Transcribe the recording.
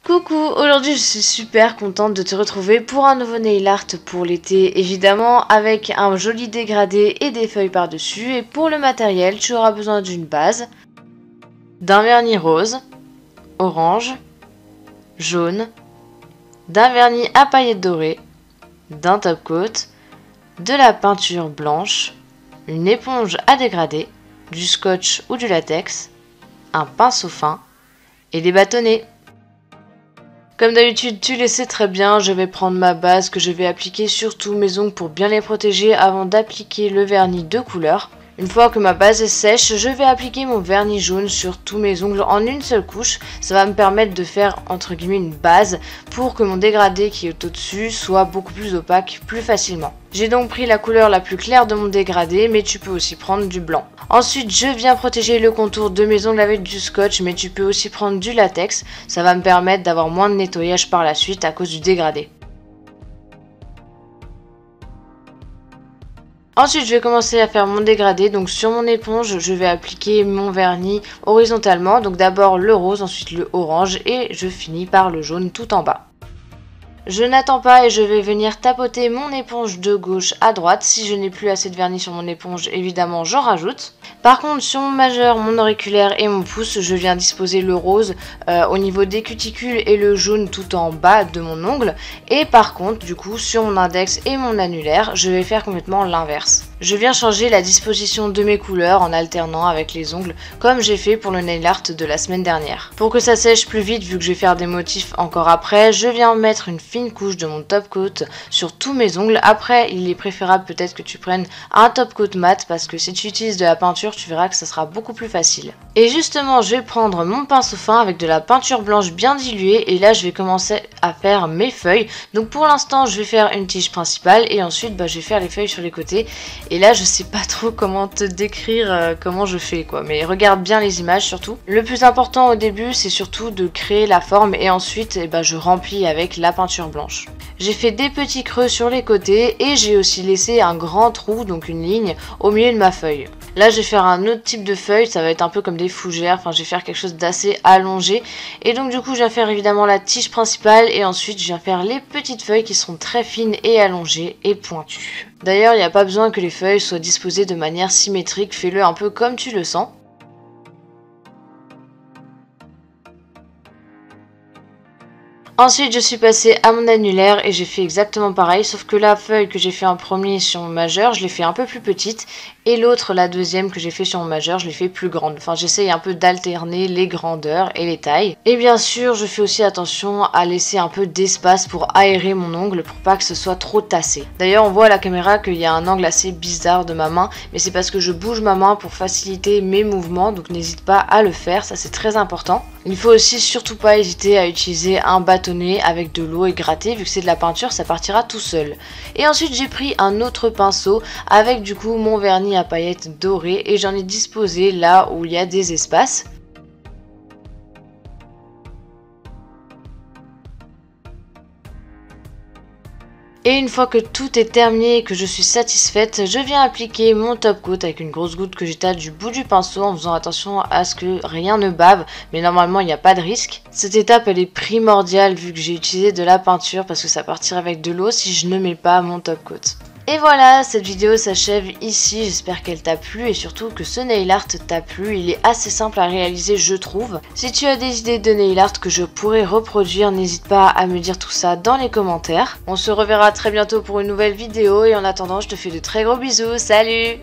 Coucou, aujourd'hui je suis super contente de te retrouver pour un nouveau nail art pour l'été, évidemment avec un joli dégradé et des feuilles par-dessus. Et pour le matériel, tu auras besoin d'une base, d'un vernis rose, orange, jaune, d'un vernis à paillettes dorées, d'un top coat, de la peinture blanche, une éponge à dégradé, du scotch ou du latex, un pinceau fin et des bâtonnets. Comme d'habitude, tu le sais très bien, je vais prendre ma base que je vais appliquer sur tous mes ongles pour bien les protéger avant d'appliquer le vernis de couleur. Une fois que ma base est sèche, je vais appliquer mon vernis jaune sur tous mes ongles en une seule couche. Ça va me permettre de faire entre guillemets une base pour que mon dégradé qui est au-dessus soit beaucoup plus opaque plus facilement. J'ai donc pris la couleur la plus claire de mon dégradé, mais tu peux aussi prendre du blanc. Ensuite, je viens protéger le contour de mes ongles avec du scotch, mais tu peux aussi prendre du latex. Ça va me permettre d'avoir moins de nettoyage par la suite à cause du dégradé. Ensuite, je vais commencer à faire mon dégradé. Donc sur mon éponge, je vais appliquer mon vernis horizontalement. Donc d'abord le rose, ensuite le orange et je finis par le jaune tout en bas. Je n'attends pas et je vais venir tapoter mon éponge de gauche à droite. Si je n'ai plus assez de vernis sur mon éponge, évidemment, j'en rajoute. Par contre, sur mon majeur, mon auriculaire et mon pouce, je viens disposer le rose au niveau des cuticules et le jaune tout en bas de mon ongle. Et par contre, du coup, sur mon index et mon annulaire, je vais faire complètement l'inverse. Je viens changer la disposition de mes couleurs en alternant avec les ongles comme j'ai fait pour le nail art de la semaine dernière. Pour que ça sèche plus vite, vu que je vais faire des motifs encore après, je viens mettre une fine couche de mon top coat sur tous mes ongles. Après, il est préférable peut-être que tu prennes un top coat mat parce que si tu utilises de la peinture, tu verras que ça sera beaucoup plus facile. Et justement, je vais prendre mon pinceau fin avec de la peinture blanche bien diluée et là, je vais commencer à faire mes feuilles. Donc pour l'instant, je vais faire une tige principale et ensuite, je vais faire les feuilles sur les côtés. Et là, je sais pas trop comment te décrire comment je fais quoi, mais regarde bien les images surtout. Le plus important au début, c'est surtout de créer la forme et ensuite, je remplis avec la peinture blanche. J'ai fait des petits creux sur les côtés et j'ai aussi laissé un grand trou, donc une ligne, au milieu de ma feuille. Là, je vais faire un autre type de feuille, ça va être un peu comme des fougères, enfin je vais faire quelque chose d'assez allongé. Et donc du coup, je viens faire évidemment la tige principale et ensuite je viens faire les petites feuilles qui seront très fines et allongées et pointues. D'ailleurs, il n'y a pas besoin que les feuilles soient disposées de manière symétrique, fais-le un peu comme tu le sens. Ensuite, je suis passée à mon annulaire et j'ai fait exactement pareil, sauf que la feuille que j'ai fait en premier sur mon majeur, je l'ai fait un peu plus petite, et l'autre, la deuxième que j'ai fait sur mon majeur, je l'ai fait plus grande. Enfin, j'essaye un peu d'alterner les grandeurs et les tailles. Et bien sûr, je fais aussi attention à laisser un peu d'espace pour aérer mon ongle, pour pas que ce soit trop tassé. D'ailleurs, on voit à la caméra qu'il y a un angle assez bizarre de ma main, mais c'est parce que je bouge ma main pour faciliter mes mouvements, donc n'hésite pas à le faire, ça c'est très important. Il faut aussi surtout pas hésiter à utiliser un bâtonnet avec de l'eau et gratter, vu que c'est de la peinture, ça partira tout seul. Et ensuite j'ai pris un autre pinceau avec du coup mon vernis à paillettes dorées et j'en ai disposé là où il y a des espaces. Et une fois que tout est terminé et que je suis satisfaite, je viens appliquer mon top coat avec une grosse goutte que j'étale du bout du pinceau en faisant attention à ce que rien ne bave, mais normalement il n'y a pas de risque. Cette étape elle est primordiale vu que j'ai utilisé de la peinture parce que ça partira avec de l'eau si je ne mets pas mon top coat. Et voilà, cette vidéo s'achève ici, j'espère qu'elle t'a plu et surtout que ce nail art t'a plu, il est assez simple à réaliser je trouve. Si tu as des idées de nail art que je pourrais reproduire, n'hésite pas à me dire tout ça dans les commentaires. On se reverra très bientôt pour une nouvelle vidéo et en attendant je te fais de très gros bisous, salut!